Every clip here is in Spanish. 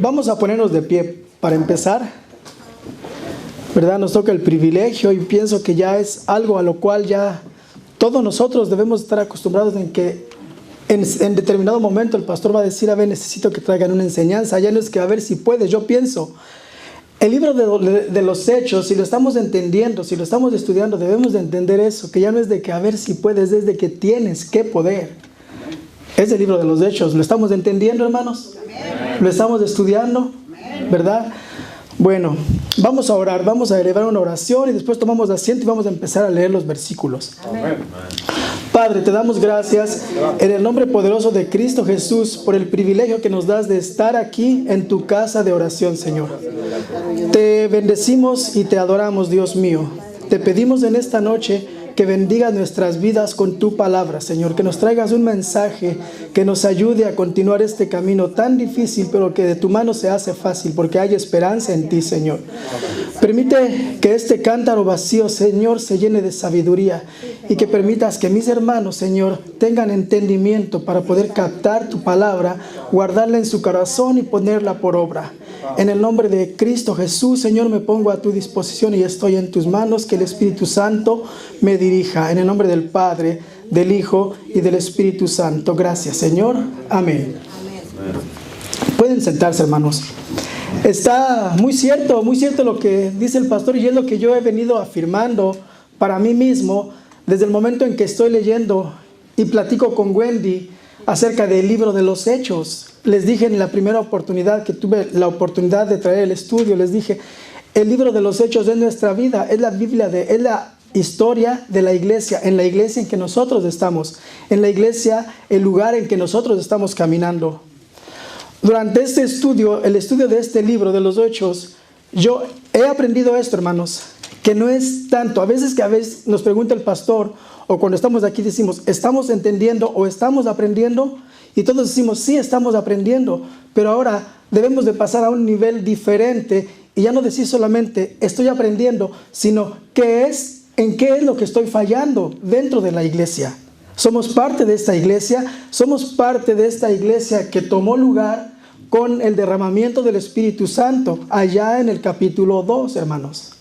Vamos a ponernos de pie para empezar, ¿verdad? Nos toca el privilegio y pienso que ya es algo a lo cual ya todos nosotros debemos estar acostumbrados en que en determinado momento el pastor va a decir, a ver, necesito que traigan una enseñanza. Ya no es que a ver si puedes. Yo pienso, el libro de los Hechos, si lo estamos entendiendo, si lo estamos estudiando, debemos de entender eso, que ya no es de que a ver si puedes, es de que tienes que poder. Es el libro de los Hechos. ¿Lo estamos entendiendo, hermanos? Amén. ¿Lo estamos estudiando? Amén. ¿Verdad? Bueno, vamos a orar, vamos a elevar una oración y después tomamos asiento y vamos a empezar a leer los versículos. Amén. Padre, te damos gracias en el nombre poderoso de Cristo Jesús por el privilegio que nos das de estar aquí en tu casa de oración, Señor. Te bendecimos y te adoramos, Dios mío. Te pedimos en esta noche que bendigas nuestras vidas con tu palabra, Señor. Que nos traigas un mensaje que nos ayude a continuar este camino tan difícil, pero que de tu mano se hace fácil, porque hay esperanza en ti, Señor. Permite que este cántaro vacío, Señor, se llene de sabiduría y que permitas que mis hermanos, Señor, tengan entendimiento para poder captar tu palabra, guardarla en su corazón y ponerla por obra. En el nombre de Cristo Jesús, Señor, me pongo a tu disposición y estoy en tus manos. Que el Espíritu Santo me dirija. En el nombre del Padre, del Hijo y del Espíritu Santo. Gracias, Señor. Amén. Pueden sentarse, hermanos. Está muy cierto lo que dice el pastor, y es lo que yo he venido afirmando para mí mismo desde el momento en que estoy leyendo y platico con Wendy acerca del libro de los Hechos. Les dije en la primera oportunidad que tuve la oportunidad de traer el estudio, les dije, el libro de los Hechos es nuestra vida, es la Biblia, es la historia de la iglesia, en la iglesia en que nosotros estamos, en la iglesia, el lugar en que nosotros estamos caminando. Durante este estudio, el estudio de este libro de los Hechos, yo he aprendido esto, hermanos, que no es tanto, a veces nos pregunta el pastor, o cuando estamos aquí decimos, ¿estamos entendiendo o estamos aprendiendo? Y todos decimos, sí, estamos aprendiendo, pero ahora debemos de pasar a un nivel diferente y ya no decir solamente, estoy aprendiendo, sino en qué es lo que estoy fallando dentro de la iglesia. Somos parte de esta iglesia, que tomó lugar con el derramamiento del Espíritu Santo, allá en el capítulo 2, hermanos.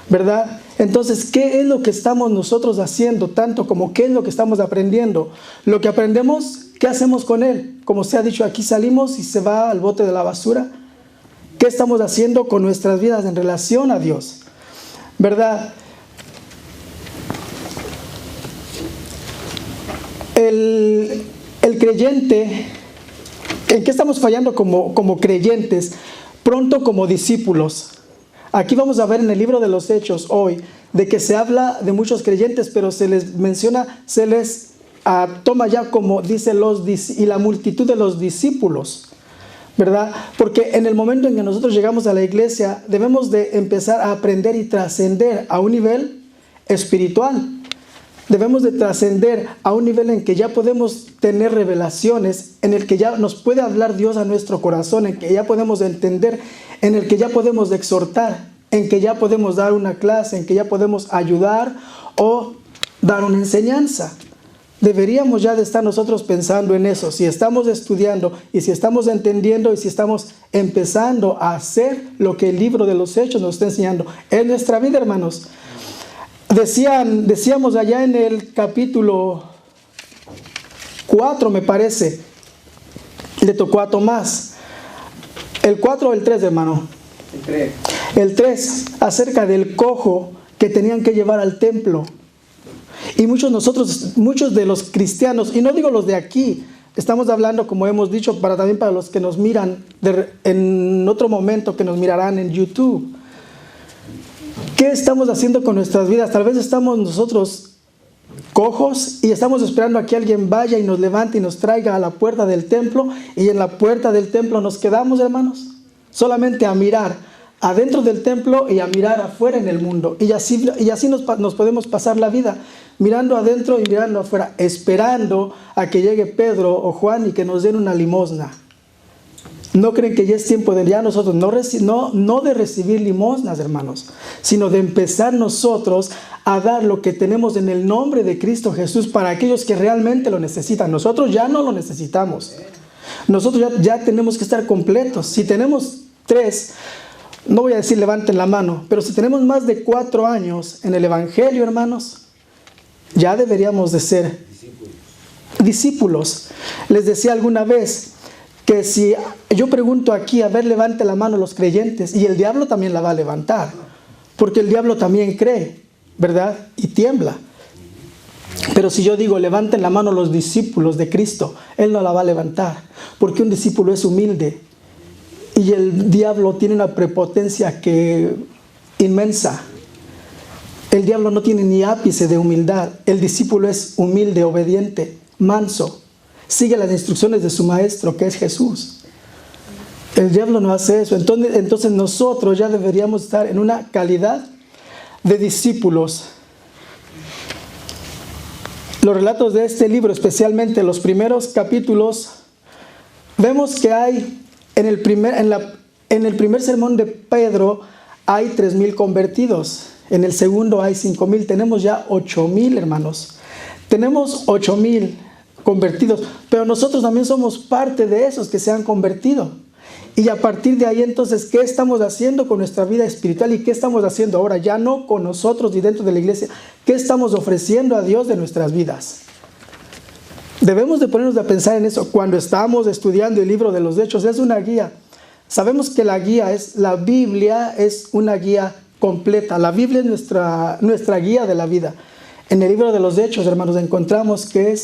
¿Verdad? Entonces, ¿qué es lo que estamos nosotros haciendo? Tanto como qué es lo que estamos aprendiendo. Lo que aprendemos, ¿qué hacemos con él? Como se ha dicho, aquí salimos y se va al bote de la basura. ¿Qué estamos haciendo con nuestras vidas en relación a Dios? ¿Verdad? El creyente, ¿en qué estamos fallando como creyentes? Pronto como discípulos. Aquí vamos a ver en el libro de los Hechos hoy, de que se habla de muchos creyentes, pero se les menciona, se les toma ya como dice y la multitud de los discípulos, ¿verdad? Porque en el momento en que nosotros llegamos a la iglesia, debemos de empezar a aprender y trascender a un nivel espiritual. Debemos de trascender a un nivel en que ya podemos tener revelaciones, en el que ya nos puede hablar Dios a nuestro corazón, en que ya podemos entender, en el que ya podemos exhortar, en que ya podemos dar una clase, en que ya podemos ayudar o dar una enseñanza. Deberíamos ya de estar nosotros pensando en eso, si estamos estudiando y si estamos entendiendo y si estamos empezando a hacer lo que el libro de los Hechos nos está enseñando. Es nuestra vida, hermanos. Decíamos allá en el capítulo 4, me parece, le tocó a Tomás. ¿El 4 o el 3, hermano? El 3, acerca del cojo que tenían que llevar al templo. Y muchos de los cristianos, y no digo los de aquí, estamos hablando, como hemos dicho, también para los que nos miran en otro momento, que nos mirarán en YouTube. ¿Qué estamos haciendo con nuestras vidas? Tal vez estamos nosotros cojos y estamos esperando a que alguien vaya y nos levante y nos traiga a la puerta del templo, y en la puerta del templo nos quedamos, hermanos, solamente a mirar adentro del templo y a mirar afuera en el mundo, y así nos podemos pasar la vida mirando adentro y mirando afuera, esperando a que llegue Pedro o Juan y que nos den una limosna. ¿No creen que ya es tiempo de ya nosotros no de recibir limosnas, hermanos, sino de empezar nosotros a dar lo que tenemos en el nombre de Cristo Jesús para aquellos que realmente lo necesitan? Nosotros ya no lo necesitamos. Nosotros ya tenemos que estar completos. Si tenemos 3, no voy a decir levanten la mano, pero si tenemos más de 4 años en el Evangelio, hermanos, ya deberíamos de ser discípulos. Les decía alguna vez que si yo pregunto aquí, a ver, levante la mano los creyentes, y el diablo también la va a levantar, porque el diablo también cree, ¿verdad? Y tiembla. Pero si yo digo, levanten la mano los discípulos de Cristo, él no la va a levantar, porque un discípulo es humilde. Y el diablo tiene una prepotencia inmensa. El diablo no tiene ni ápice de humildad. El discípulo es humilde, obediente, manso. Sigue las instrucciones de su maestro, que es Jesús. El diablo no hace eso. Entonces nosotros ya deberíamos estar en una calidad de discípulos. Los relatos de este libro, especialmente los primeros capítulos, vemos que hay en el primer sermón de Pedro hay 3,000 convertidos. En el segundo hay 5,000. Tenemos ya 8,000, hermanos. Tenemos 8,000 convertidos, pero nosotros también somos parte de esos que se han convertido. Y a partir de ahí, entonces, ¿qué estamos haciendo con nuestra vida espiritual? ¿Y qué estamos haciendo ahora? Ya no con nosotros y dentro de la iglesia. ¿Qué estamos ofreciendo a Dios de nuestras vidas? Debemos de ponernos a pensar en eso. Cuando estamos estudiando el libro de los Hechos, es una guía. Sabemos que la Biblia es una guía completa. La Biblia es nuestra guía de la vida. En el libro de los Hechos, hermanos, encontramos que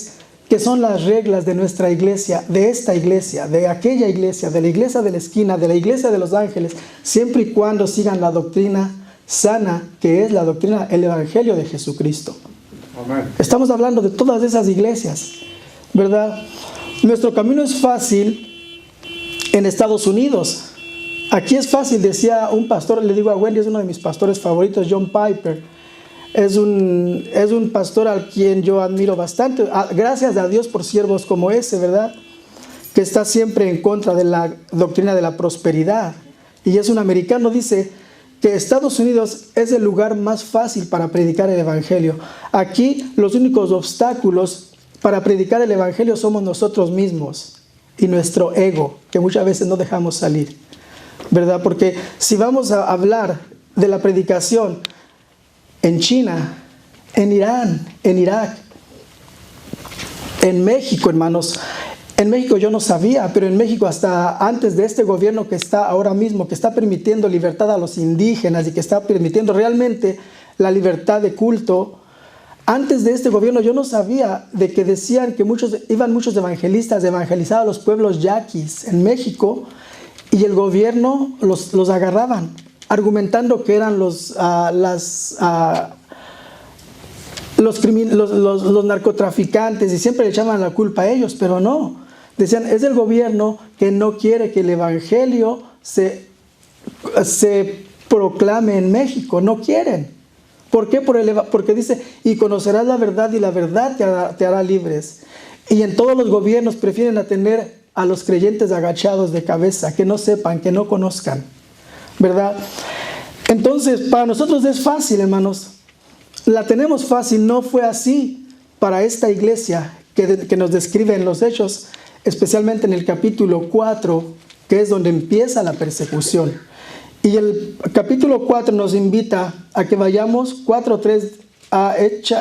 son las reglas de nuestra iglesia, de esta iglesia, de aquella iglesia, de la iglesia de la esquina, de la iglesia de los ángeles, siempre y cuando sigan la doctrina sana, que es la doctrina, el Evangelio de Jesucristo. Amén. Estamos hablando de todas esas iglesias, ¿verdad? Nuestro camino es fácil en Estados Unidos. Aquí es fácil, decía un pastor, le digo a Wendy, es uno de mis pastores favoritos, John Piper. Es un pastor al quien yo admiro bastante. Gracias a Dios por siervos como ese, ¿verdad? Que está siempre en contra de la doctrina de la prosperidad. Y es un americano, dice que Estados Unidos es el lugar más fácil para predicar el Evangelio. Aquí los únicos obstáculos para predicar el Evangelio somos nosotros mismos y nuestro ego, que muchas veces no dejamos salir, ¿verdad? Porque si vamos a hablar de la predicación en China, en Irán, en Irak, en México, hermanos. En México yo no sabía, pero en México hasta antes de este gobierno que está ahora mismo, que está permitiendo libertad a los indígenas y que está permitiendo realmente la libertad de culto, antes de este gobierno yo no sabía de que decían que iban muchos evangelistas a evangelizar a los pueblos yaquis en México y el gobierno los agarraban, argumentando que eran los narcotraficantes y siempre le echaban la culpa a ellos, pero no. Decían, es el gobierno que no quiere que el Evangelio se proclame en México, no quieren. ¿Por qué? Porque dice, y conocerás la verdad y la verdad te hará libres. Y en todos los gobiernos prefieren atender a los creyentes agachados de cabeza, que no sepan, que no conozcan, ¿verdad? Entonces, para nosotros es fácil, hermanos. La tenemos fácil. No fue así para esta iglesia que nos describe en los Hechos, especialmente en el capítulo 4, que es donde empieza la persecución. Y el capítulo 4 nos invita a que vayamos, 4:3,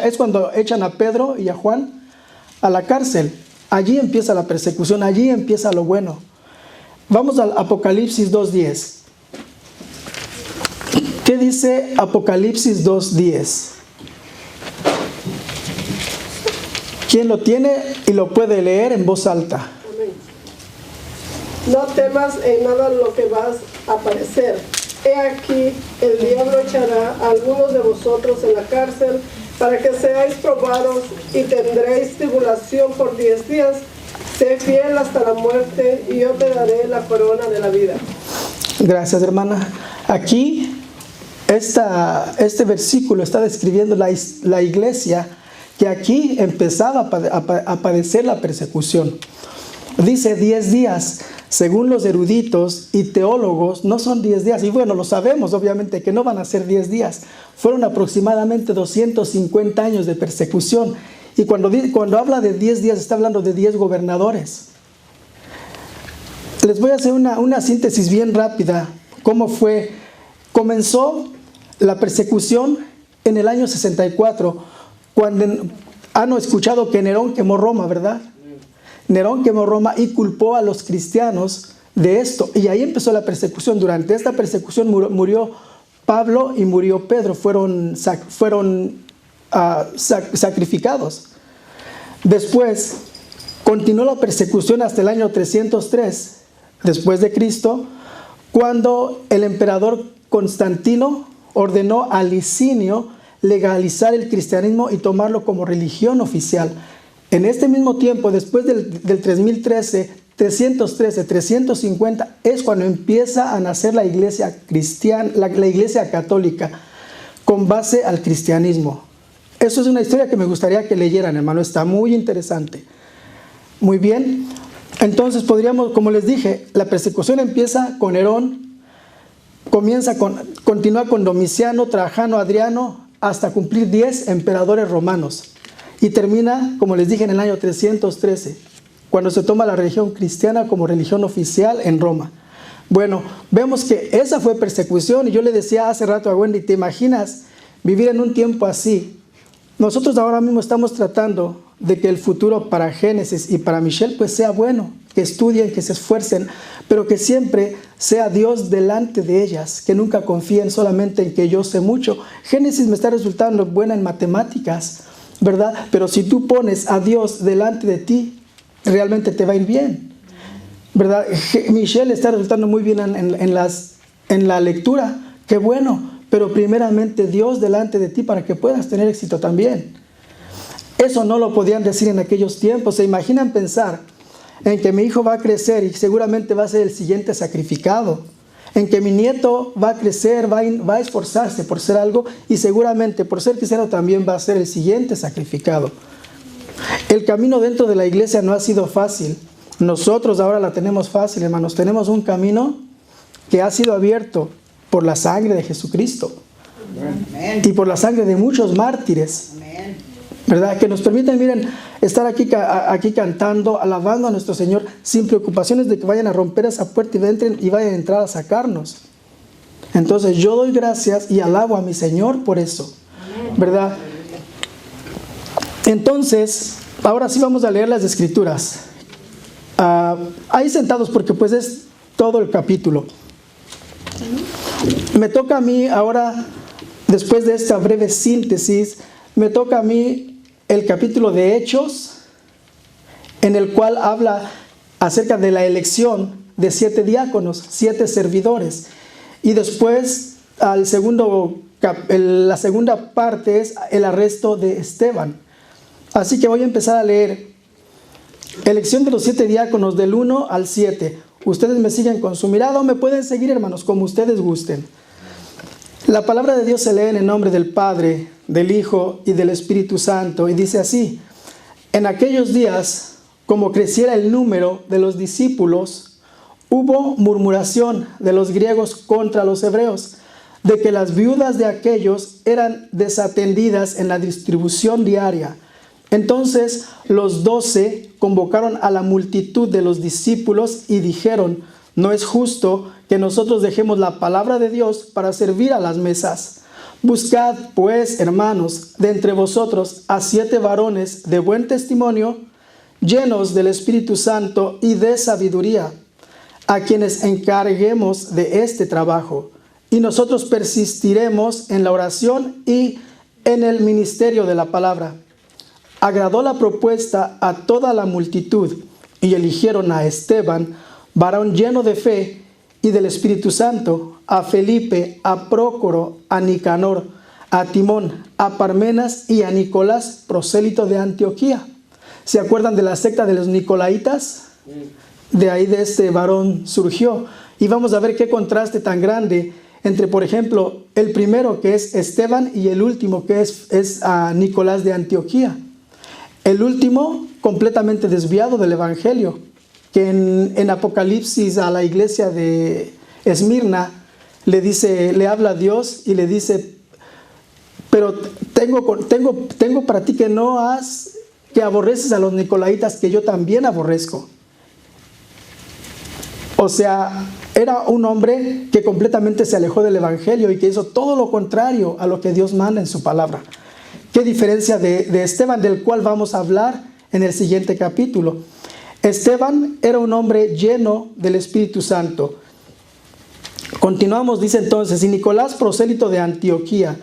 es cuando echan a Pedro y a Juan a la cárcel. Allí empieza la persecución, allí empieza lo bueno. Vamos al Apocalipsis 2:10. ¿Qué dice Apocalipsis 2:10? ¿Quién lo tiene y lo puede leer en voz alta? Amén. No temas en nada lo que vas a padecer. He aquí, el diablo echará a algunos de vosotros en la cárcel para que seáis probados y tendréis tribulación por 10 días. Sé fiel hasta la muerte y yo te daré la corona de la vida. Gracias, hermana. Aquí este versículo está describiendo la iglesia que aquí empezaba a padecer la persecución. Dice 10 días. Según los eruditos y teólogos, no son 10 días. Y bueno, lo sabemos, obviamente, que no van a ser 10 días. Fueron aproximadamente 250 años de persecución. Y cuando habla de 10 días, está hablando de 10 gobernadores. Les voy a hacer una síntesis bien rápida. ¿Cómo fue? Comenzó la persecución en el año 64, cuando han escuchado que Nerón quemó Roma, ¿verdad? Nerón quemó Roma y culpó a los cristianos de esto. Y ahí empezó la persecución. Durante esta persecución murió Pablo y murió Pedro. Fueron sacrificados. Después continuó la persecución hasta el año 303 después de Cristo, cuando el emperador Constantino ordenó a Licinio legalizar el cristianismo y tomarlo como religión oficial. En este mismo tiempo, después del 350, es cuando empieza a nacer la iglesia cristiana, la iglesia católica, con base al cristianismo. Eso es una historia que me gustaría que leyeran, hermano. Está muy interesante. Muy bien. Entonces podríamos, como les dije, la persecución empieza con Nerón, continúa con Domiciano, Trajano, Adriano, hasta cumplir 10 emperadores romanos. Y termina, como les dije, en el año 313, cuando se toma la religión cristiana como religión oficial en Roma. Bueno, vemos que esa fue persecución, y yo le decía hace rato a Wendy, ¿te imaginas vivir en un tiempo así? Nosotros ahora mismo estamos tratando de que el futuro para Génesis y para Michelle pues sea bueno, que estudien, que se esfuercen, pero que siempre sea Dios delante de ellas, que nunca confíen solamente en que yo sé mucho. Génesis me está resultando buena en matemáticas, ¿verdad? Pero si tú pones a Dios delante de ti, realmente te va a ir bien, ¿verdad? Michelle está resultando muy bien en la lectura, qué bueno, pero primeramente Dios delante de ti para que puedas tener éxito también. Eso no lo podían decir en aquellos tiempos. ¿Se imaginan pensar en que mi hijo va a crecer y seguramente va a ser el siguiente sacrificado? En que mi nieto va a crecer, va a esforzarse por ser algo y seguramente por ser cristiano también va a ser el siguiente sacrificado. El camino dentro de la iglesia no ha sido fácil. Nosotros ahora la tenemos fácil, hermanos. Tenemos un camino que ha sido abierto por la sangre de Jesucristo. Amén. Y por la sangre de muchos mártires. Amén. ¿Verdad? Que nos permiten, miren, estar aquí cantando, alabando a nuestro Señor, sin preocupaciones de que vayan a romper esa puerta y vayan a entrar a sacarnos. Entonces yo doy gracias y alabo a mi Señor por eso, ¿verdad? Entonces, ahora sí vamos a leer las Escrituras. Ahí sentados, porque pues es todo el capítulo. Me toca a mí ahora, después de esta breve síntesis, me toca a mí el capítulo de Hechos, en el cual habla acerca de la elección de 7 diáconos, 7 servidores. Y después, la segunda parte es el arresto de Esteban. Así que voy a empezar a leer. Elección de los 7 diáconos del 1 al 7. Ustedes me siguen con su mirada o me pueden seguir, hermanos, como ustedes gusten. La palabra de Dios se lee en el nombre del Padre, del Hijo y del Espíritu Santo, y dice así: en aquellos días, como creciera el número de los discípulos, hubo murmuración de los griegos contra los hebreos, de que las viudas de aquellos eran desatendidas en la distribución diaria. Entonces los 12 convocaron a la multitud de los discípulos y dijeron: no es justo que nosotros dejemos la palabra de Dios para servir a las mesas. Buscad, pues, hermanos, de entre vosotros a 7 varones de buen testimonio, llenos del Espíritu Santo y de sabiduría, a quienes encarguemos de este trabajo. Y nosotros persistiremos en la oración y en el ministerio de la palabra. Agradó la propuesta a toda la multitud y eligieron a Esteban, varón lleno de fe y del Espíritu Santo, a Felipe, a Prócoro, a Nicanor, a Timón, a Parmenas y a Nicolás, prosélito de Antioquía. ¿Se acuerdan de la secta de los Nicolaitas? De ahí de este varón surgió. Y vamos a ver qué contraste tan grande entre, por ejemplo, el primero que es Esteban y el último que es a Nicolás de Antioquía. El último completamente desviado del Evangelio, que en Apocalipsis a la iglesia de Esmirna le habla a Dios y le dice: pero tengo para ti que aborreces a los nicolaitas, que yo también aborrezco. O sea, era un hombre que completamente se alejó del Evangelio y que hizo todo lo contrario a lo que Dios manda en su palabra. Qué diferencia de Esteban, del cual vamos a hablar en el siguiente capítulo. Esteban era un hombre lleno del Espíritu Santo. Continuamos, dice entonces, y Nicolás, prosélito de Antioquía,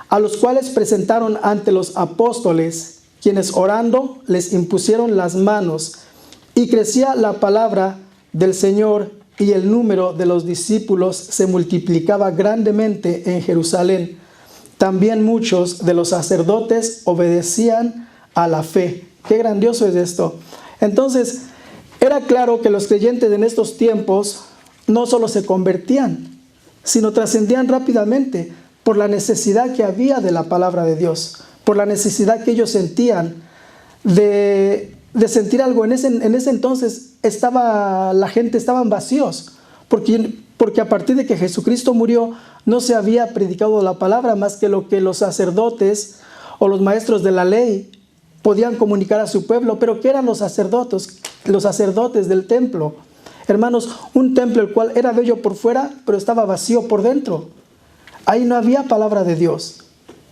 a los cuales presentaron ante los apóstoles, quienes orando les impusieron las manos, y crecía la palabra del Señor, y el número de los discípulos se multiplicaba grandemente en Jerusalén. También muchos de los sacerdotes obedecían a la fe. Qué grandioso es esto. Entonces, era claro que los creyentes en estos tiempos no solo se convertían, sino trascendían rápidamente por la necesidad que había de la palabra de Dios, por la necesidad que ellos sentían de sentir algo. En ese entonces la gente estaban vacíos, porque a partir de que Jesucristo murió, no se había predicado la palabra más que lo que los sacerdotes o los maestros de la ley podían comunicar a su pueblo. Pero ¿qué eran los sacerdotes? Los sacerdotes del templo. Hermanos, un templo el cual era bello por fuera, pero estaba vacío por dentro. Ahí no había palabra de Dios,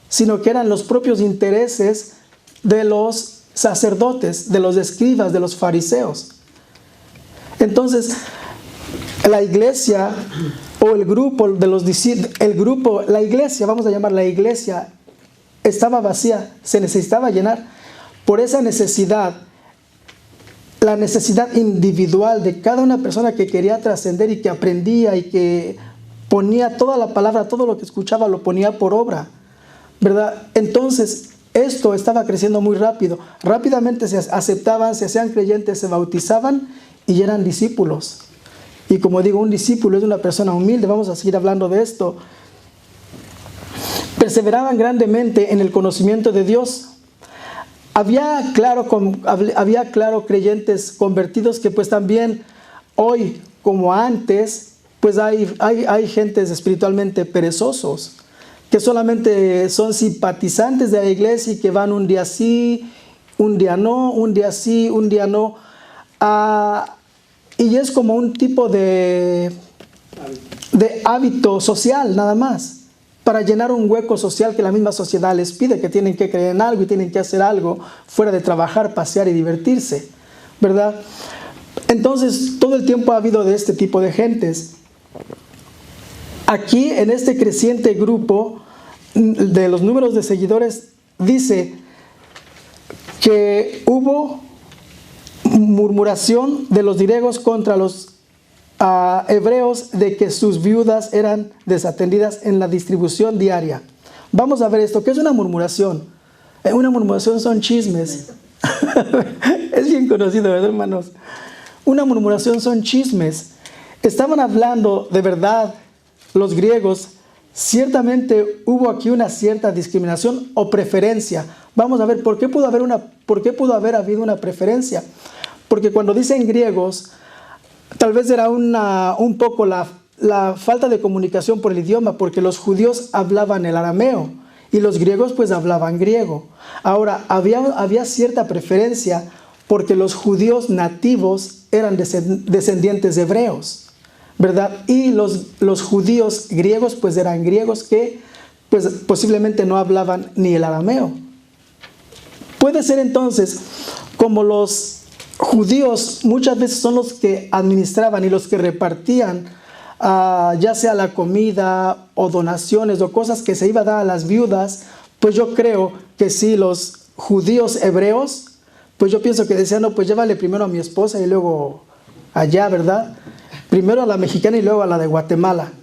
sino que eran los propios intereses de los sacerdotes, de los escribas, de los fariseos. Entonces, la iglesia o el grupo de los discípulos, la iglesia, vamos a llamar la iglesia, estaba vacía, se necesitaba llenar. Por esa necesidad, la necesidad individual de cada una persona que quería trascender y que aprendía y que ponía toda la palabra, todo lo que escuchaba lo ponía por obra, ¿verdad? Entonces, esto estaba creciendo muy rápido. Rápidamente se aceptaban, se hacían creyentes, se bautizaban y eran discípulos. Y como digo, un discípulo es una persona humilde. Vamos a seguir hablando de esto. Perseveraban grandemente en el conocimiento de Dios. Había claro creyentes convertidos que pues también hoy como antes pues hay gentes espiritualmente perezosos que solamente son simpatizantes de la iglesia y que van un día sí, un día no, un día sí, un día no. Y es como un tipo de hábito social nada más, para llenar un hueco social que la misma sociedad les pide, que tienen que creer en algo y tienen que hacer algo fuera de trabajar, pasear y divertirse, ¿verdad? Entonces, todo el tiempo ha habido de este tipo de gentes. Aquí, en este creciente grupo de los números de seguidores, dice que hubo murmuración de los griegos contra los hebreos de que sus viudas eran desatendidas en la distribución diaria. Vamos a ver esto. ¿Qué es una murmuración? Una murmuración son chismes. Es bien conocido, ¿verdad, hermanos? Una murmuración son chismes. Estaban hablando de verdad los griegos. Ciertamente hubo aquí una cierta discriminación o preferencia. Vamos a ver por qué pudo haber habido una preferencia. Porque cuando dicen griegos, tal vez era un poco la falta de comunicación por el idioma, porque los judíos hablaban el arameo y los griegos pues hablaban griego. Ahora, había cierta preferencia porque los judíos nativos eran descendientes de hebreos, ¿verdad? Y los judíos griegos pues eran griegos que pues posiblemente no hablaban ni el arameo. Puede ser entonces como los judíos muchas veces son los que administraban y los que repartían ya sea la comida o donaciones o cosas que se iba a dar a las viudas. Pues yo creo que sí, los judíos hebreos, pues yo pienso que decían, no, pues llévale primero a mi esposa y luego allá, ¿verdad? Primero a la mexicana y luego a la de Guatemala.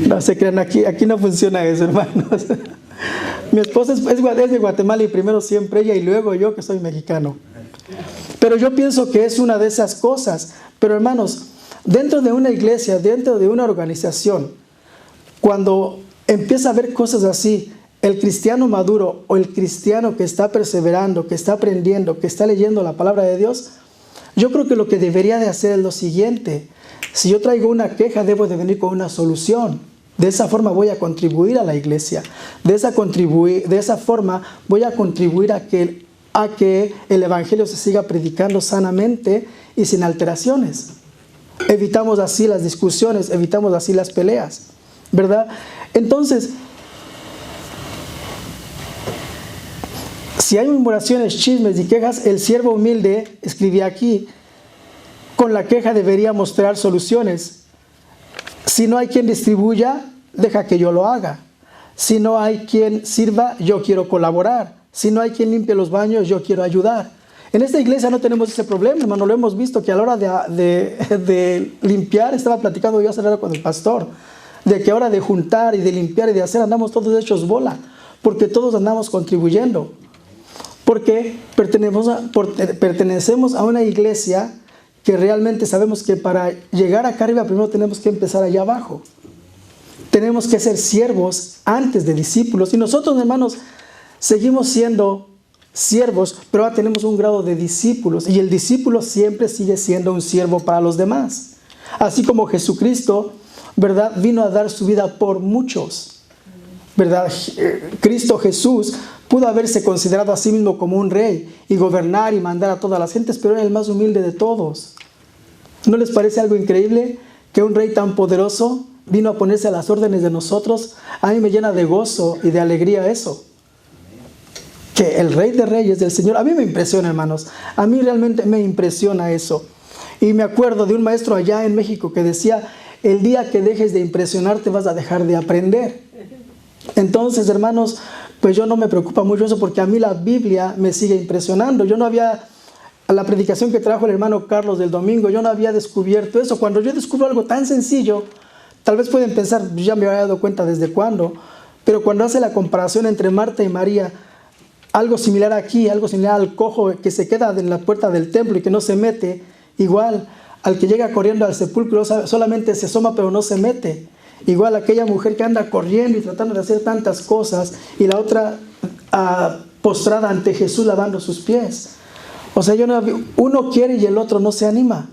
No se crean, aquí no funciona eso, hermanos. Mi esposa es de Guatemala y primero siempre ella y luego yo, que soy mexicano. Pero yo pienso que es una de esas cosas. Pero hermanos, dentro de una iglesia, dentro de una organización, cuando empieza a haber cosas así, el cristiano maduro o el cristiano que está perseverando, que está aprendiendo, que está leyendo la palabra de Dios, yo creo que lo que debería de hacer es lo siguiente. Si yo traigo una queja, debo de venir con una solución. De esa forma voy a contribuir a la iglesia. De esa forma voy a contribuir a que el evangelio se siga predicando sanamente y sin alteraciones. evitamos así las discusiones, evitamos así las peleas, ¿verdad? Entonces, si hay murmuraciones, chismes y quejas, el siervo humilde, escribí aquí, con la queja debería mostrar soluciones. Si no hay quien distribuya, deja que yo lo haga. Si no hay quien sirva, yo quiero colaborar. Si no hay quien limpie los baños, yo quiero ayudar. En esta iglesia no tenemos ese problema, hermano. Lo hemos visto que a la hora de limpiar, estaba platicando yo hace rato con el pastor, de que a la hora de juntar y de limpiar y de hacer, andamos todos hechos bola, porque todos andamos contribuyendo. Porque pertenecemos a una iglesia que realmente sabemos que para llegar acá arriba primero tenemos que empezar allá abajo. Tenemos que ser siervos antes de discípulos. Y nosotros, hermanos, seguimos siendo siervos, pero ahora tenemos un grado de discípulos. Y el discípulo siempre sigue siendo un siervo para los demás. Así como Jesucristo, ¿verdad?, vino a dar su vida por muchos, ¿verdad? Cristo Jesús pudo haberse considerado a sí mismo como un rey y gobernar y mandar a todas las gentes, pero era el más humilde de todos. ¿No les parece algo increíble que un rey tan poderoso vino a ponerse a las órdenes de nosotros? A mí me llena de gozo y de alegría eso. Que el Rey de Reyes, del Señor, a mí me impresiona, hermanos. A mí realmente me impresiona eso. Y me acuerdo de un maestro allá en México que decía, el día que dejes de impresionarte vas a dejar de aprender. Entonces, hermanos, pues yo no me preocupa mucho eso porque a mí la Biblia me sigue impresionando. Yo no había, a la predicación que trajo el hermano Carlos del domingo, yo no había descubierto eso. Cuando yo descubro algo tan sencillo, tal vez pueden pensar, ya me había dado cuenta desde cuándo, pero cuando hace la comparación entre Marta y María, algo similar aquí, algo similar al cojo que se queda en la puerta del templo y que no se mete, igual al que llega corriendo al sepulcro solamente se asoma pero no se mete. Igual aquella mujer que anda corriendo y tratando de hacer tantas cosas y la otra postrada ante Jesús lavando sus pies. O sea, uno quiere y el otro no se anima,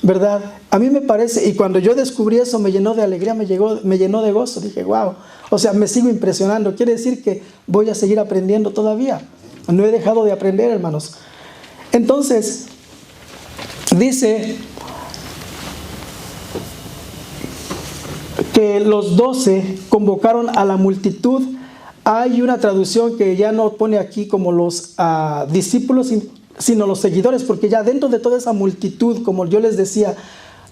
¿verdad? A mí me parece, y cuando yo descubrí eso me llenó de alegría, me llenó de gozo. Dije, wow, o sea, me sigo impresionando. Quiere decir que voy a seguir aprendiendo todavía. No he dejado de aprender, hermanos. Entonces, dice que los 12 convocaron a la multitud. Hay una traducción que ya no pone aquí como los discípulos, sino los seguidores, porque ya dentro de toda esa multitud, como yo les decía,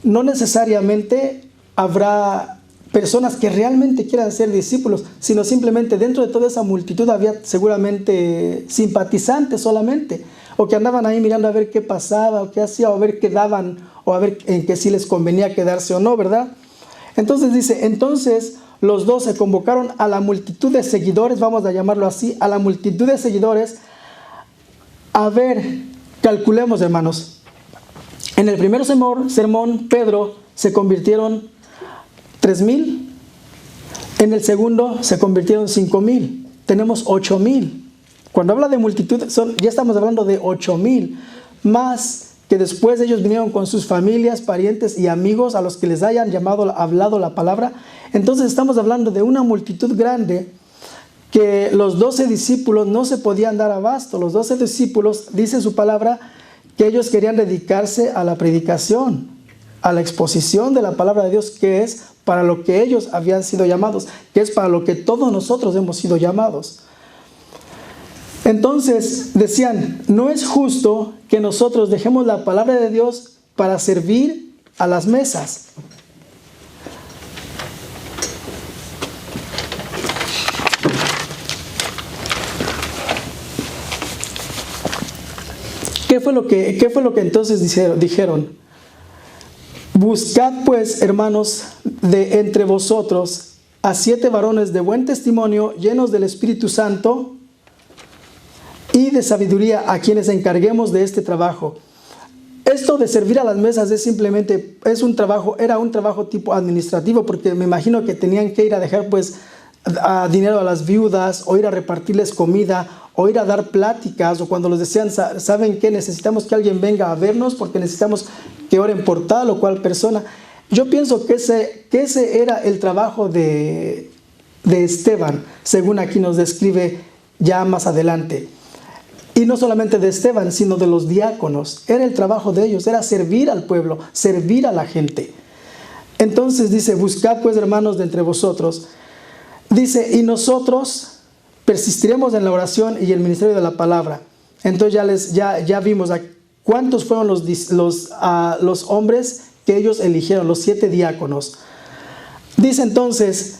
no necesariamente habrá personas que realmente quieran ser discípulos, sino simplemente dentro de toda esa multitud había seguramente simpatizantes solamente, o que andaban ahí mirando a ver qué pasaba, o qué hacía, o a ver qué daban, o a ver en qué sí les convenía quedarse o no, ¿verdad? Entonces dice, entonces los 12 convocaron a la multitud de seguidores, vamos a llamarlo así, a la multitud de seguidores. A ver, calculemos, hermanos. En el primer sermón, Pedro, se convirtieron 3,000. En el segundo se convirtieron 5,000. Tenemos 8,000. Cuando habla de multitud, ya estamos hablando de 8,000. Más que después ellos vinieron con sus familias, parientes y amigos a los que les hayan hablado la palabra. Entonces estamos hablando de una multitud grande que los 12 discípulos no se podían dar abasto. Los 12 discípulos, dice su palabra, que ellos querían dedicarse a la predicación, a la exposición de la palabra de Dios, que es para lo que ellos habían sido llamados, que es para lo que todos nosotros hemos sido llamados. Entonces decían, no es justo que nosotros dejemos la palabra de Dios para servir a las mesas. ¿Qué fue lo que entonces dijeron? Buscad pues, hermanos, de entre vosotros a 7 varones de buen testimonio, llenos del Espíritu Santo y de sabiduría, a quienes encarguemos de este trabajo. Esto de servir a las mesas era un trabajo tipo administrativo, porque me imagino que tenían que ir a dejar dinero a las viudas, o ir a repartirles comida, o ir a dar pláticas, o cuando les decían, ¿saben qué? Necesitamos que alguien venga a vernos porque necesitamos que oren por tal o cual persona. Yo pienso que ese era el trabajo de Esteban, según aquí nos describe ya más adelante. Y no solamente de Esteban, sino de los diáconos. Era el trabajo de ellos, era servir al pueblo, servir a la gente. Entonces dice, buscad pues, hermanos, de entre vosotros. Dice, y nosotros persistiremos en la oración y el ministerio de la palabra. Entonces ya vimos a cuántos fueron los hombres que ellos eligieron, los 7 diáconos. Dice entonces,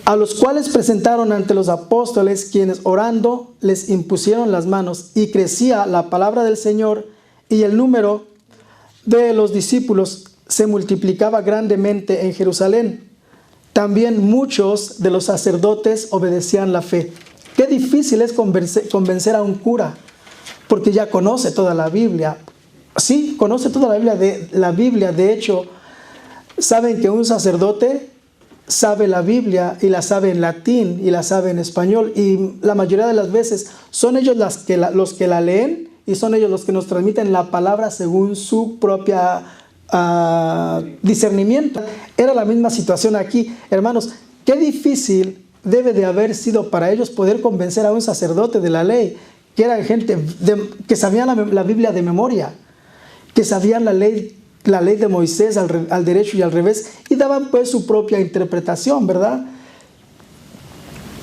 a los cuales presentaron ante los apóstoles, quienes orando les impusieron las manos, y crecía la palabra del Señor, y el número de los discípulos se multiplicaba grandemente en Jerusalén. También muchos de los sacerdotes obedecían la fe. Qué difícil es convencer a un cura, porque ya conoce toda la Biblia. Sí, conoce toda la Biblia. De hecho, saben que un sacerdote sabe la Biblia y la sabe en latín y la sabe en español, y la mayoría de las veces son ellos los que la leen, y son ellos los que nos transmiten la palabra según su propia discernimiento. Era la misma situación aquí. Hermanos, qué difícil debe de haber sido para ellos poder convencer a un sacerdote de la ley, que eran gente que sabían la Biblia de memoria, que sabían la ley de Moisés al derecho y al revés, y daban pues su propia interpretación, ¿verdad?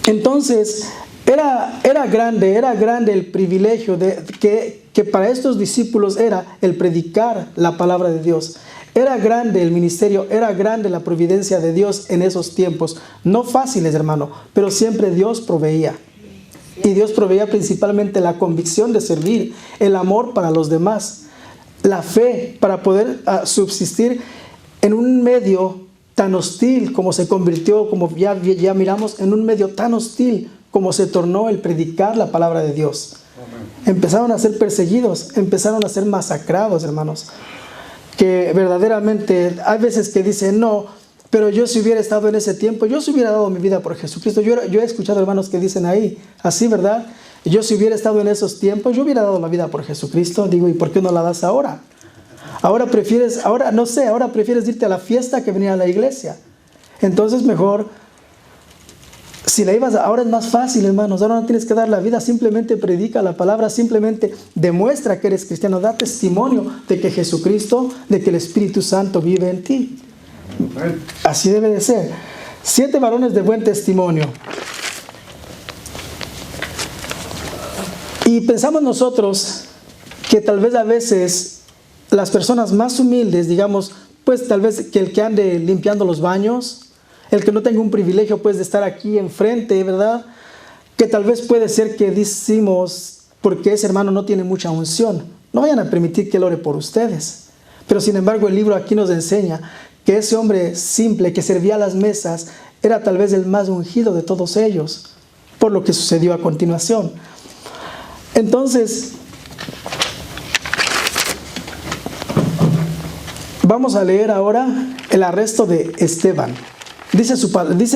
Entonces era grande el privilegio que para estos discípulos era el predicar la palabra de Dios. Era grande el ministerio, era grande la providencia de Dios en esos tiempos. No fáciles, hermano, pero siempre Dios proveía. Y Dios proveía principalmente la convicción de servir, el amor para los demás, la fe para poder subsistir en un medio tan hostil como se convirtió, como ya miramos, en un medio tan hostil como se tornó el predicar la palabra de Dios. Empezaron a ser perseguidos, empezaron a ser masacrados, hermanos. Que verdaderamente hay veces que dicen, no, pero yo si hubiera estado en ese tiempo, yo si hubiera dado mi vida por Jesucristo. Yo he escuchado hermanos que dicen ahí, así, ¿verdad? Yo si hubiera estado en esos tiempos, yo hubiera dado la vida por Jesucristo. Digo, ¿y por qué no la das ahora? Ahora prefieres irte a la fiesta que venir a la iglesia. Entonces mejor, si la ibas, ahora es más fácil, hermanos. Ahora no tienes que dar la vida, simplemente predica la palabra, simplemente demuestra que eres cristiano, da testimonio de que Jesucristo, de que el Espíritu Santo vive en ti. Así debe de ser. 7 varones de buen testimonio. Y pensamos nosotros que tal vez a veces las personas más humildes, digamos, pues tal vez que el que ande limpiando los baños, el que no tenga un privilegio pues de estar aquí enfrente, ¿verdad? Que tal vez puede ser que decimos, porque ese hermano no tiene mucha unción, no vayan a permitir que él ore por ustedes. Pero sin embargo el libro aquí nos enseña que ese hombre simple que servía a las mesas era tal vez el más ungido de todos ellos, por lo que sucedió a continuación. Entonces, vamos a leer ahora el arresto de Esteban. Dice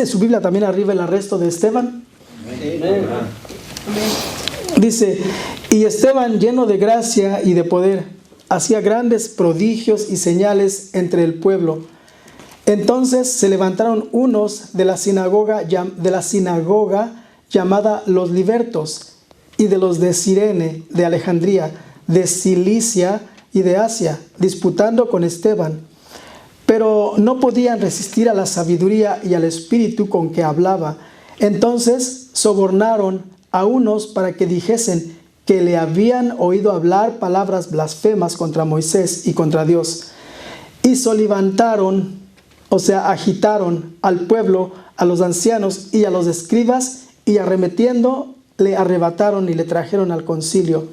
su Biblia también arriba el arresto de Esteban. Dice, y Esteban, lleno de gracia y de poder, hacía grandes prodigios y señales entre el pueblo. Entonces se levantaron unos de la sinagoga llamada los libertos, y de los de Cirene, de Alejandría, de Cilicia y de Asia, disputando con Esteban. Pero no podían resistir a la sabiduría y al espíritu con que hablaba. Entonces sobornaron a unos para que dijesen que le habían oído hablar palabras blasfemas contra Moisés y contra Dios. Y solivantaron, o sea, agitaron al pueblo, a los ancianos y a los escribas, y arremetiendo le arrebataron y le trajeron al concilio.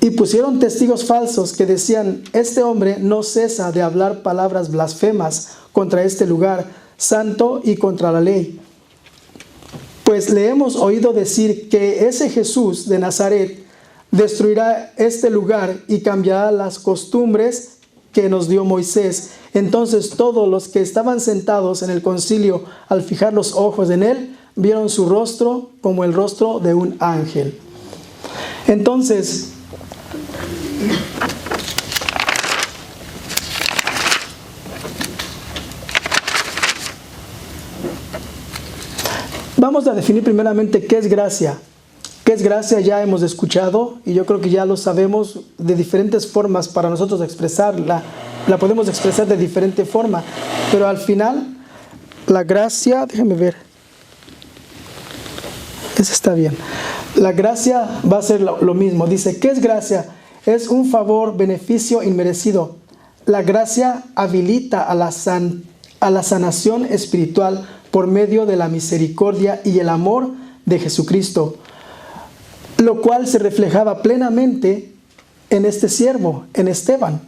Y pusieron testigos falsos que decían, este hombre no cesa de hablar palabras blasfemas contra este lugar santo y contra la ley. Pues le hemos oído decir que ese Jesús de Nazaret destruirá este lugar y cambiará las costumbres que nos dio Moisés. Entonces todos los que estaban sentados en el concilio, al fijar los ojos en él, vieron su rostro como el rostro de un ángel. Entonces, vamos a definir primeramente qué es gracia. ¿Qué es gracia? Ya hemos escuchado y yo creo que ya lo sabemos de diferentes formas para nosotros expresarla. La podemos expresar de diferente forma, pero al final la gracia, déjame ver, esa está bien. La gracia va a ser lo mismo. Dice, ¿qué es gracia? Es un favor, beneficio inmerecido. La gracia habilita a la sanación espiritual por medio de la misericordia y el amor de Jesucristo, lo cual se reflejaba plenamente en este siervo, en Esteban.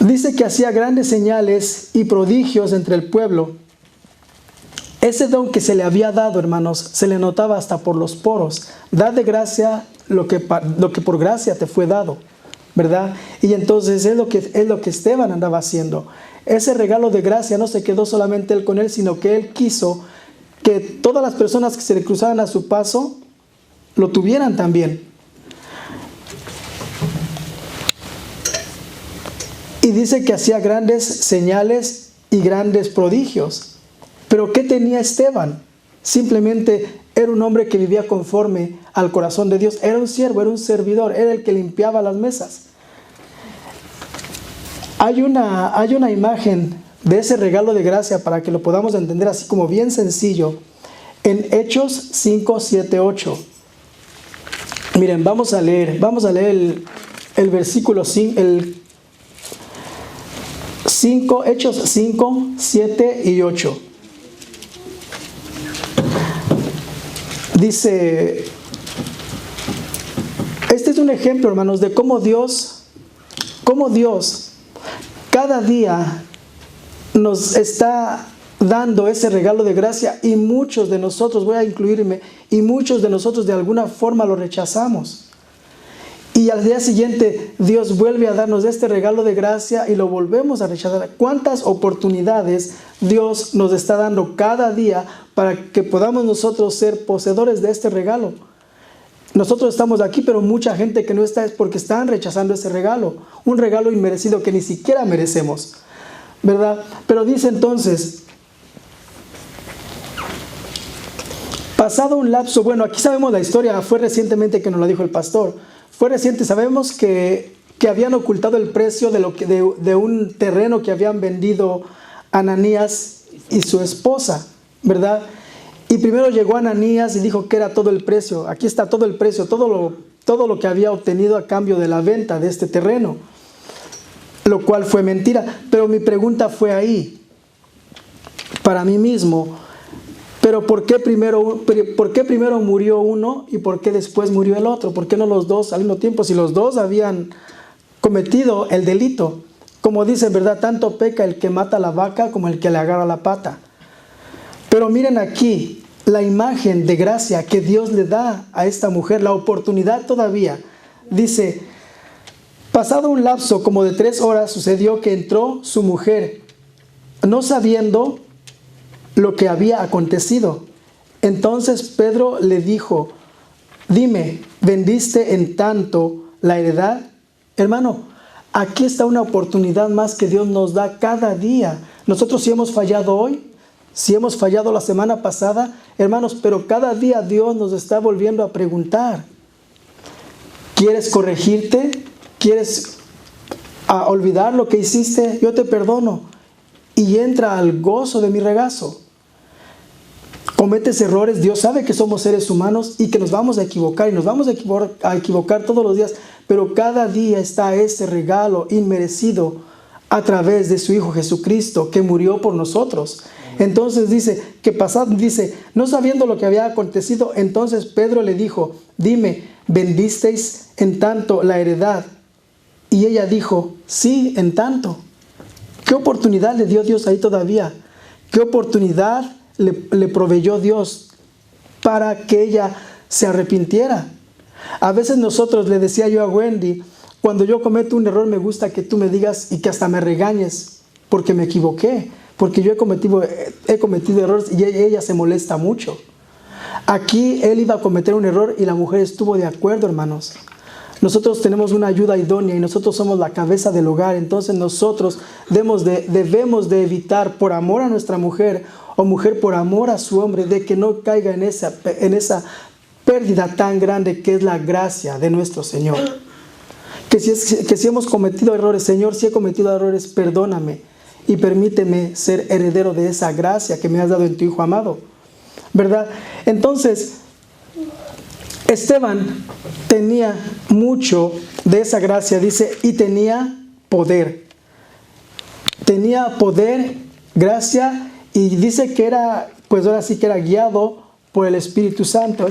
Dice que hacía grandes señales y prodigios entre el pueblo. Ese don que se le había dado, hermanos, se le notaba hasta por los poros. Da de gracia lo que por gracia te fue dado, ¿verdad? Y entonces es lo que Esteban andaba haciendo. Ese regalo de gracia no se quedó solamente él con él, sino que él quiso que todas las personas que se le cruzaran a su paso lo tuvieran también. Y dice que hacía grandes señales y grandes prodigios. Pero ¿qué tenía Esteban? Simplemente era un hombre que vivía conforme al corazón de Dios. Era un siervo, era un servidor, era el que limpiaba las mesas. Hay una imagen de ese regalo de gracia para que lo podamos entender así como bien sencillo. En Hechos 5, 7, 8. Miren, vamos a leer el versículo 5, Hechos 5, 7 y 8. Dice, este es un ejemplo, hermanos, de cómo Dios cada día nos está dando ese regalo de gracia y muchos de nosotros, voy a incluirme, y muchos de nosotros de alguna forma lo rechazamos. Y al día siguiente Dios vuelve a darnos este regalo de gracia y lo volvemos a rechazar. ¿Cuántas oportunidades Dios nos está dando cada día para que podamos nosotros ser poseedores de este regalo? Nosotros estamos aquí, pero mucha gente que no está es porque están rechazando ese regalo. Un regalo inmerecido que ni siquiera merecemos, ¿verdad? Pero dice entonces, pasado un lapso, bueno, aquí sabemos la historia, fue recientemente que nos la dijo el pastor. Fue reciente, sabemos que habían ocultado el precio de un terreno que habían vendido Ananías y su esposa, ¿verdad? Y primero llegó Ananías y dijo que era todo el precio. Aquí está todo el precio, todo lo que había obtenido a cambio de la venta de este terreno, lo cual fue mentira. Pero mi pregunta fue ahí, para mí mismo, pero ¿por qué primero murió uno y por qué después murió el otro? ¿Por qué no los dos al mismo tiempo? Si los dos habían cometido el delito. Como dicen, ¿verdad? Tanto peca el que mata la vaca como el que le agarra la pata. Pero miren aquí la imagen de gracia que Dios le da a esta mujer, la oportunidad todavía. Dice, pasado un lapso como de 3 horas, sucedió que entró su mujer, no sabiendo lo que había acontecido. Entonces Pedro le dijo, dime, ¿vendiste en tanto la heredad? Hermano, aquí está una oportunidad más que Dios nos da cada día. Nosotros si hemos fallado hoy, si hemos fallado la semana pasada, hermanos, pero cada día Dios nos está volviendo a preguntar. ¿Quieres corregirte? ¿Quieres olvidar lo que hiciste? Yo te perdono. Y entra al gozo de mi regazo. Cometes errores, Dios sabe que somos seres humanos y que nos vamos a equivocar y nos vamos a equivocar todos los días, pero cada día está ese regalo inmerecido a través de su Hijo Jesucristo que murió por nosotros. Entonces dice, no sabiendo lo que había acontecido, entonces Pedro le dijo, dime, ¿vendisteis en tanto la heredad? Y ella dijo, sí, en tanto. ¿Qué oportunidad le dio Dios ahí todavía? ¿Qué oportunidad le proveyó Dios para que ella se arrepintiera? A veces nosotros, le decía yo a Wendy, cuando yo cometo un error me gusta que tú me digas y que hasta me regañes porque me equivoqué, porque yo he cometido errores y ella se molesta mucho. Aquí él iba a cometer un error y la mujer estuvo de acuerdo, hermanos. Nosotros tenemos una ayuda idónea y nosotros somos la cabeza del hogar. Entonces nosotros debemos de evitar, por amor a nuestra mujer o mujer por amor a su hombre, de que no caiga en esa pérdida tan grande que es la gracia de nuestro Señor. Que si hemos cometido errores, Señor, si he cometido errores, perdóname y permíteme ser heredero de esa gracia que me has dado en tu Hijo amado, ¿verdad? Entonces, Esteban tenía mucho de esa gracia, dice, y tenía poder. Tenía poder, gracia, y dice que era, pues ahora sí que era guiado por el Espíritu Santo.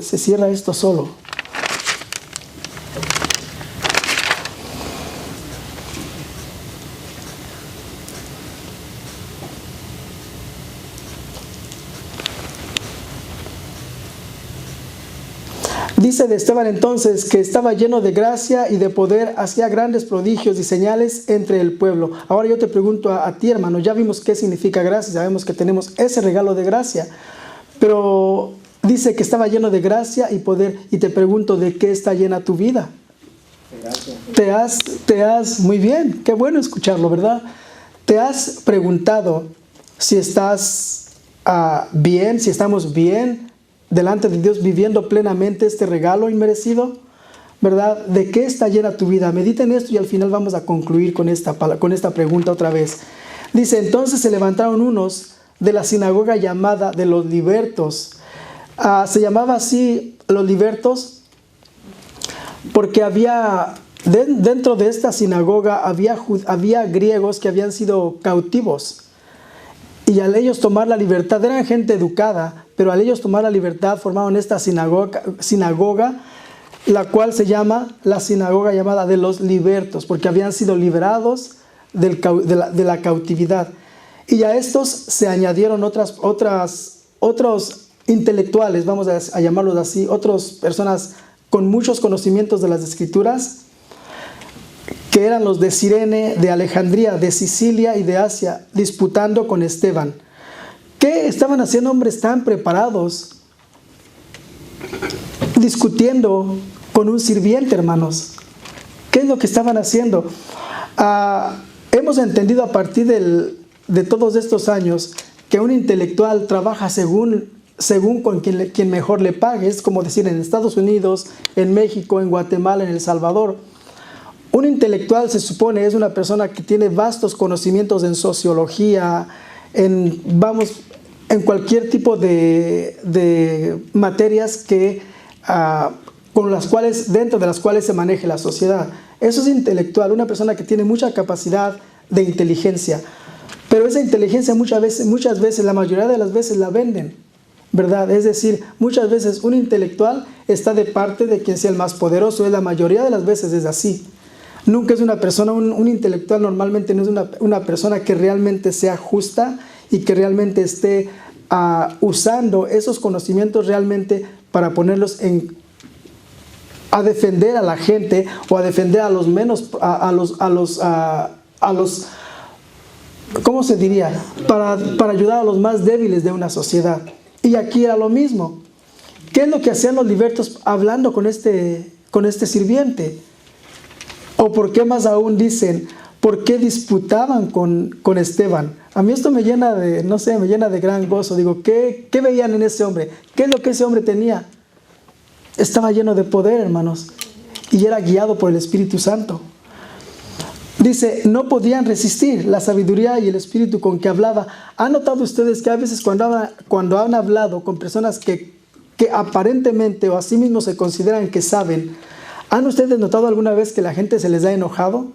Se cierra esto solo. Dice de Esteban entonces que estaba lleno de gracia y de poder, hacía grandes prodigios y señales entre el pueblo. Ahora yo te pregunto a ti, hermano, ya vimos qué significa gracia, sabemos que tenemos ese regalo de gracia, pero dice que estaba lleno de gracia y poder, y te pregunto, ¿de qué está llena tu vida? Muy bien, qué bueno escucharlo, ¿verdad? ¿Te has preguntado si estás bien, si estamos bien delante de Dios, viviendo plenamente este regalo inmerecido, ¿verdad? ¿De qué está llena tu vida? Medita en esto y al final vamos a concluir con esta pregunta otra vez. Dice, entonces se levantaron unos de la sinagoga llamada de los libertos. Se llamaba así los libertos porque dentro de esta sinagoga había griegos que habían sido cautivos. Y al ellos tomar la libertad, eran gente educada, pero al ellos tomar la libertad formaron esta sinagoga, la cual se llama la sinagoga llamada de los libertos, porque habían sido liberados de la cautividad. Y a estos se añadieron otros intelectuales, vamos a llamarlos así, otras personas con muchos conocimientos de las Escrituras, que eran los de Cirene, de Alejandría, de Sicilia y de Asia, disputando con Esteban. ¿Qué estaban haciendo hombres tan preparados discutiendo con un sirviente, hermanos? ¿Qué es lo que estaban haciendo? Hemos entendido a partir de todos estos años que un intelectual trabaja según con quien mejor le pague. Es como decir en Estados Unidos, en México, en Guatemala, en El Salvador. Un intelectual se supone es una persona que tiene vastos conocimientos en sociología, en cualquier tipo de materias dentro de las cuales se maneje la sociedad. Eso es intelectual, una persona que tiene mucha capacidad de inteligencia. Pero esa inteligencia muchas veces, la mayoría de las veces la venden, ¿verdad? Es decir, muchas veces un intelectual está de parte de quien sea el más poderoso. La mayoría de las veces es así. Nunca es una persona, un intelectual normalmente no es una persona que realmente sea justa y que realmente esté usando esos conocimientos realmente para ponerlos a defender a la gente o a defender a los menos, ¿cómo se diría? Para ayudar a los más débiles de una sociedad. Y aquí era lo mismo. ¿Qué es lo que hacían los libertos hablando con este sirviente? O por qué más aún dicen, ¿por qué disputaban con Esteban? A mí esto me llena de gran gozo. Digo, ¿qué veían en ese hombre? ¿Qué es lo que ese hombre tenía? Estaba lleno de poder, hermanos, y era guiado por el Espíritu Santo. Dice, no podían resistir la sabiduría y el espíritu con que hablaba. ¿Han notado ustedes que a veces cuando han hablado con personas que aparentemente o a sí mismos se consideran que saben, ¿han ustedes notado alguna vez que la gente se les ha enojado?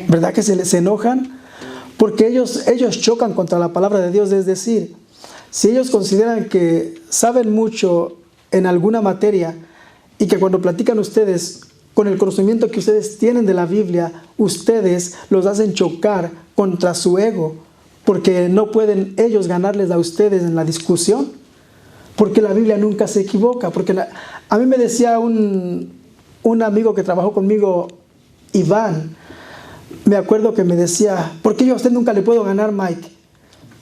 ¿Verdad que se enojan? Porque ellos chocan contra la palabra de Dios. Es decir, si ellos consideran que saben mucho en alguna materia y que cuando platican ustedes con el conocimiento que ustedes tienen de la Biblia, ustedes los hacen chocar contra su ego, porque no pueden ellos ganarles a ustedes en la discusión, porque la Biblia nunca se equivoca. A mí me decía un amigo que trabajó conmigo, Iván, me acuerdo que me decía, ¿por qué yo a usted nunca le puedo ganar, Mike?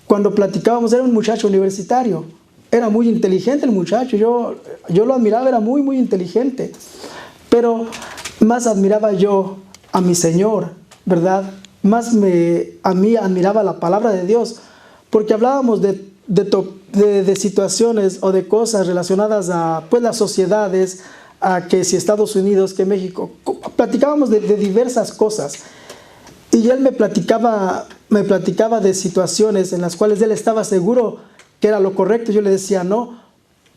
Cuando platicábamos, era un muchacho universitario, era muy inteligente el muchacho, yo lo admiraba, era muy, muy inteligente, pero más admiraba yo a mi Señor, ¿verdad? A mí admiraba la palabra de Dios, porque hablábamos de de situaciones o de cosas relacionadas a pues, las sociedades, a que si Estados Unidos, que México. Platicábamos de diversas cosas. Y él me platicaba de situaciones en las cuales él estaba seguro que era lo correcto. Yo le decía, no,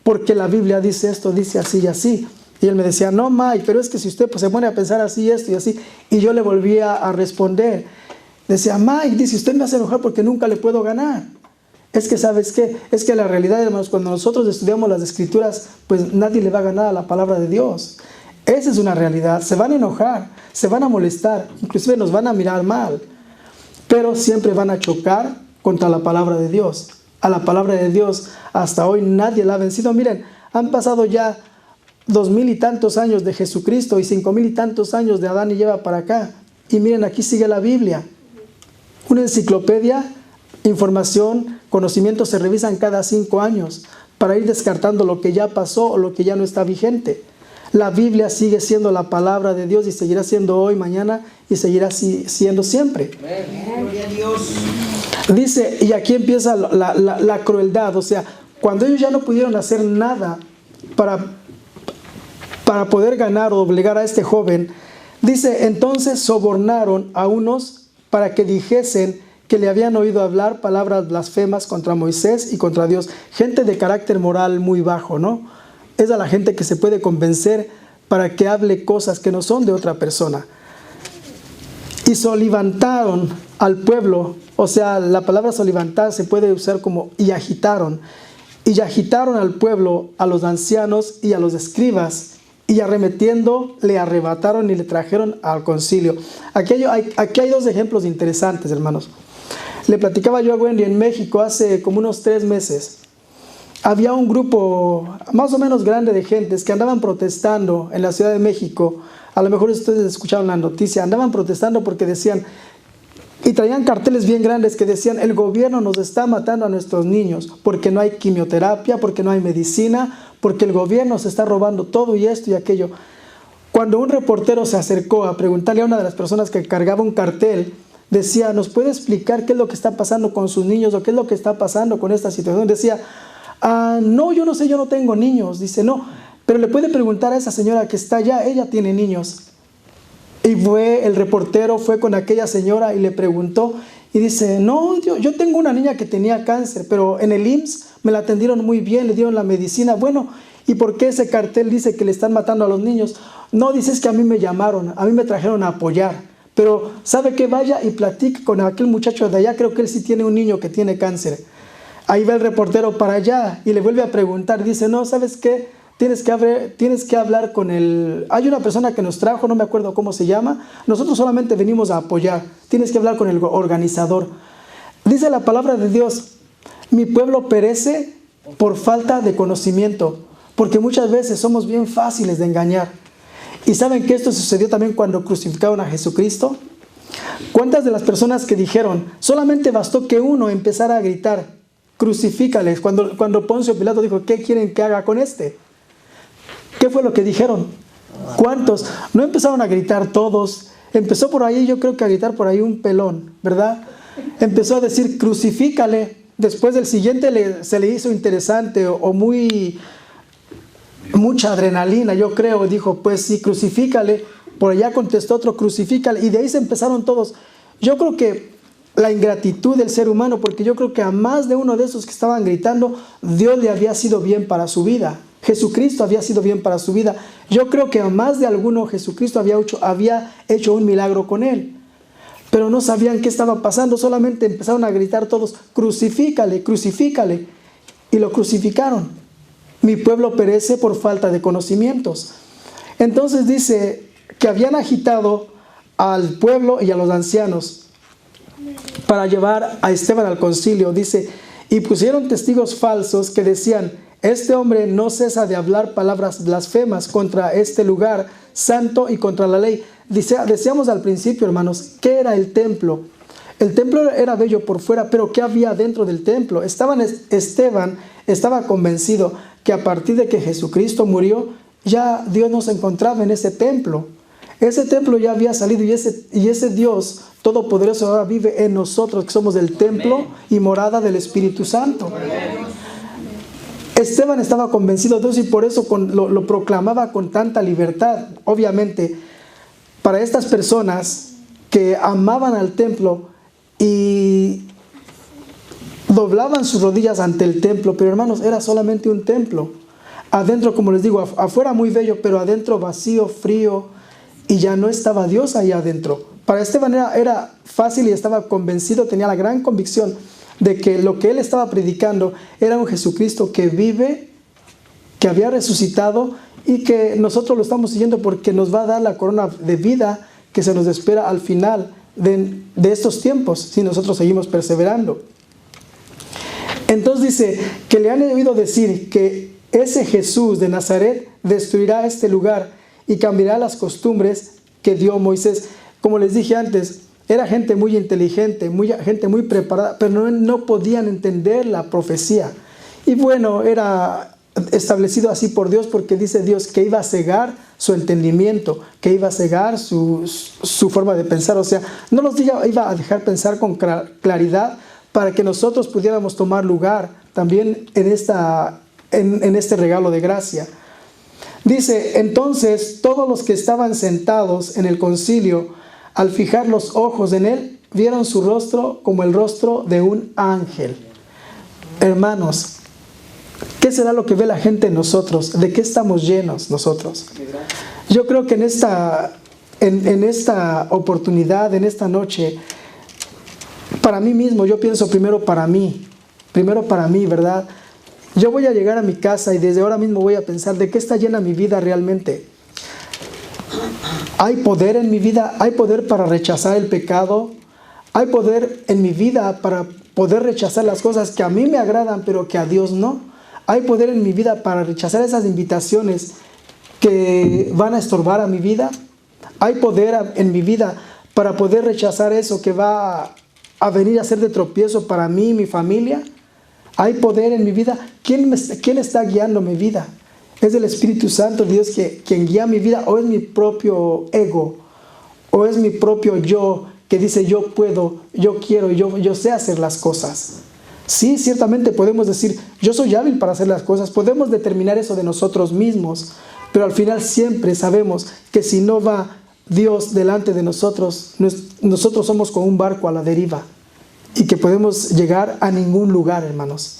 porque la Biblia dice esto, dice así y así. Y él me decía, no, Mike, pero es que si usted pues, se pone a pensar así, esto y así. Y yo le volvía a responder. Decía, Mike, dice, usted me hace enojar porque nunca le puedo ganar. Es que, ¿sabes qué? Es que la realidad, hermanos, cuando nosotros estudiamos las Escrituras, pues nadie le va a ganar a la palabra de Dios. Esa es una realidad. Se van a enojar, se van a molestar, inclusive nos van a mirar mal, pero siempre van a chocar contra la palabra de Dios. A la palabra de Dios hasta hoy nadie la ha vencido. Miren, han pasado ya 2000 y tantos años de Jesucristo y 5000 y tantos años de Adán y Eva para acá. Y miren, aquí sigue la Biblia. Una enciclopedia, información, conocimientos se revisan cada 5 años para ir descartando lo que ya pasó o lo que ya no está vigente. La Biblia sigue siendo la palabra de Dios y seguirá siendo hoy, mañana y seguirá siendo siempre. Gloria a Dios. Dice, y aquí empieza la crueldad, o sea, cuando ellos ya no pudieron hacer nada para poder ganar o obligar a este joven, dice, entonces sobornaron a unos para que dijesen que le habían oído hablar palabras blasfemas contra Moisés y contra Dios. Gente de carácter moral muy bajo, ¿no? Es a la gente que se puede convencer para que hable cosas que no son de otra persona. Y solivantaron al pueblo, o sea, la palabra solivantar se puede usar como y agitaron al pueblo, a los ancianos y a los escribas, y arremetiendo le arrebataron y le trajeron al concilio. Aquí hay 2 ejemplos interesantes, hermanos. Le platicaba yo a Wendy en México hace como unos 3 meses. Había un grupo más o menos grande de gentes que andaban protestando en la Ciudad de México. A lo mejor ustedes escucharon la noticia. Andaban protestando porque decían, y traían carteles bien grandes que decían, el gobierno nos está matando a nuestros niños porque no hay quimioterapia, porque no hay medicina, porque el gobierno se está robando todo y esto y aquello. Cuando un reportero se acercó a preguntarle a una de las personas que cargaba un cartel, decía, ¿nos puede explicar qué es lo que está pasando con sus niños o qué es lo que está pasando con esta situación? Decía, no, yo no sé, yo no tengo niños. Dice, no, pero le puede preguntar a esa señora que está allá, ella tiene niños. Y el reportero fue con aquella señora y le preguntó y dice, no, yo tengo una niña que tenía cáncer, pero en el IMSS me la atendieron muy bien, le dieron la medicina. Bueno, ¿y por qué ese cartel dice que le están matando a los niños? No, dice, es que a mí me llamaron, a mí me trajeron a apoyar. Pero ¿sabe qué? Vaya y platique con aquel muchacho de allá, creo que él sí tiene un niño que tiene cáncer. Ahí va el reportero para allá y le vuelve a preguntar. Dice, no, ¿sabes qué? Tienes que hablar con el... Hay una persona que nos trajo, no me acuerdo cómo se llama. Nosotros solamente venimos a apoyar. Tienes que hablar con el organizador. Dice la palabra de Dios, mi pueblo perece por falta de conocimiento. Porque muchas veces somos bien fáciles de engañar. ¿Y saben que esto sucedió también cuando crucificaron a Jesucristo? ¿Cuántas de las personas que dijeron, solamente bastó que uno empezara a gritar, crucifícales, cuando Poncio Pilato dijo, ¿qué quieren que haga con este? ¿Qué fue lo que dijeron? ¿Cuántos? No empezaron a gritar todos. Empezó por ahí, yo creo que a gritar por ahí un pelón, ¿verdad? Empezó a decir, crucifícale. Después del siguiente se le hizo interesante o mucha adrenalina, yo creo. Dijo, pues sí, crucifícale. Por allá contestó otro, crucifícale. Y de ahí se empezaron todos. Yo creo que la ingratitud del ser humano, porque yo creo que a más de uno de esos que estaban gritando, Dios le había sido bien para su vida. Jesucristo había sido bien para su vida. Yo creo que a más de alguno Jesucristo había hecho un milagro con él. Pero no sabían qué estaba pasando, solamente empezaron a gritar todos, crucifícale, crucifícale. Y lo crucificaron. Mi pueblo perece por falta de conocimientos. Entonces dice que habían agitado al pueblo y a los ancianos para llevar a Esteban al concilio. Dice, y pusieron testigos falsos que decían, este hombre no cesa de hablar palabras blasfemas contra este lugar santo y contra la ley. Decíamos al principio, hermanos, ¿qué era el templo? El templo era bello por fuera, pero ¿qué había dentro del templo? Esteban estaba convencido que a partir de que Jesucristo murió, ya Dios no se encontraba en ese templo. Ese templo ya había salido y ese Dios todopoderoso ahora vive en nosotros, que somos el templo y morada del Espíritu Santo. Esteban estaba convencido de eso y por eso lo proclamaba con tanta libertad. Obviamente, para estas personas que amaban al templo y doblaban sus rodillas ante el templo, pero hermanos, era solamente un templo. Adentro, como les digo, afuera muy bello, pero adentro vacío, frío, y ya no estaba Dios ahí adentro. Para Esteban era fácil y estaba convencido, tenía la gran convicción de que lo que él estaba predicando era un Jesucristo que vive, que había resucitado y que nosotros lo estamos siguiendo porque nos va a dar la corona de vida que se nos espera al final de estos tiempos, si nosotros seguimos perseverando. Entonces dice que le han oído decir que ese Jesús de Nazaret destruirá este lugar y cambiará las costumbres que dio Moisés. Como les dije antes, era gente muy inteligente, gente muy preparada, pero no podían entender la profecía. Y bueno, era establecido así por Dios porque dice Dios que iba a cegar su entendimiento, que iba a cegar su forma de pensar. O sea, no nos iba a dejar pensar con claridad para que nosotros pudiéramos tomar lugar también en este regalo de gracia. Dice, entonces todos los que estaban sentados en el concilio, al fijar los ojos en él, vieron su rostro como el rostro de un ángel. Hermanos, ¿qué será lo que ve la gente en nosotros? ¿De qué estamos llenos nosotros? Yo creo que en esta oportunidad, en esta noche, para mí mismo, yo pienso primero para mí, ¿verdad? Yo voy a llegar a mi casa y desde ahora mismo voy a pensar de qué está llena mi vida realmente. ¿Hay poder en mi vida? ¿Hay poder para rechazar el pecado? ¿Hay poder en mi vida para poder rechazar las cosas que a mí me agradan pero que a Dios no? ¿Hay poder en mi vida para rechazar esas invitaciones que van a estorbar a mi vida? ¿Hay poder en mi vida para poder rechazar eso que va a venir a ser de tropiezo para mí y mi familia? ¿Hay poder en mi vida? ¿Quién está guiando mi vida? ¿Es el Espíritu Santo, Dios, quien guía mi vida? ¿O es mi propio ego? ¿O es mi propio yo que dice yo puedo, yo quiero, yo sé hacer las cosas? Sí, ciertamente podemos decir yo soy hábil para hacer las cosas. Podemos determinar eso de nosotros mismos. Pero al final siempre sabemos que si no va Dios delante de nosotros, nosotros somos como un barco a la deriva. Y que podemos llegar a ningún lugar, hermanos.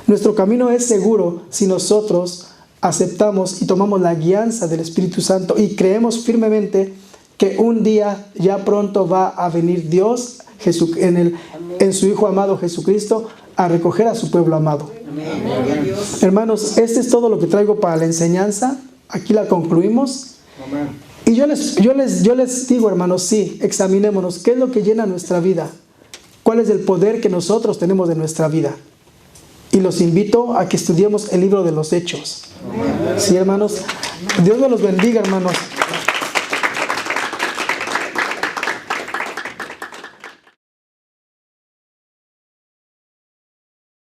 Nuestro camino es seguro si nosotros aceptamos y tomamos la guianza del Espíritu Santo y creemos firmemente que un día ya pronto va a venir Dios en su Hijo amado Jesucristo a recoger a su pueblo amado. Amén. Hermanos, este es todo lo que traigo para la enseñanza. Aquí la concluimos. Amén. Y yo les digo, hermanos, sí, examinémonos. ¿Qué es lo que llena nuestra vida? ¿Cuál es el poder que nosotros tenemos de nuestra vida? Y los invito a que estudiemos el libro de los Hechos. Sí, hermanos. Dios me los bendiga, hermanos.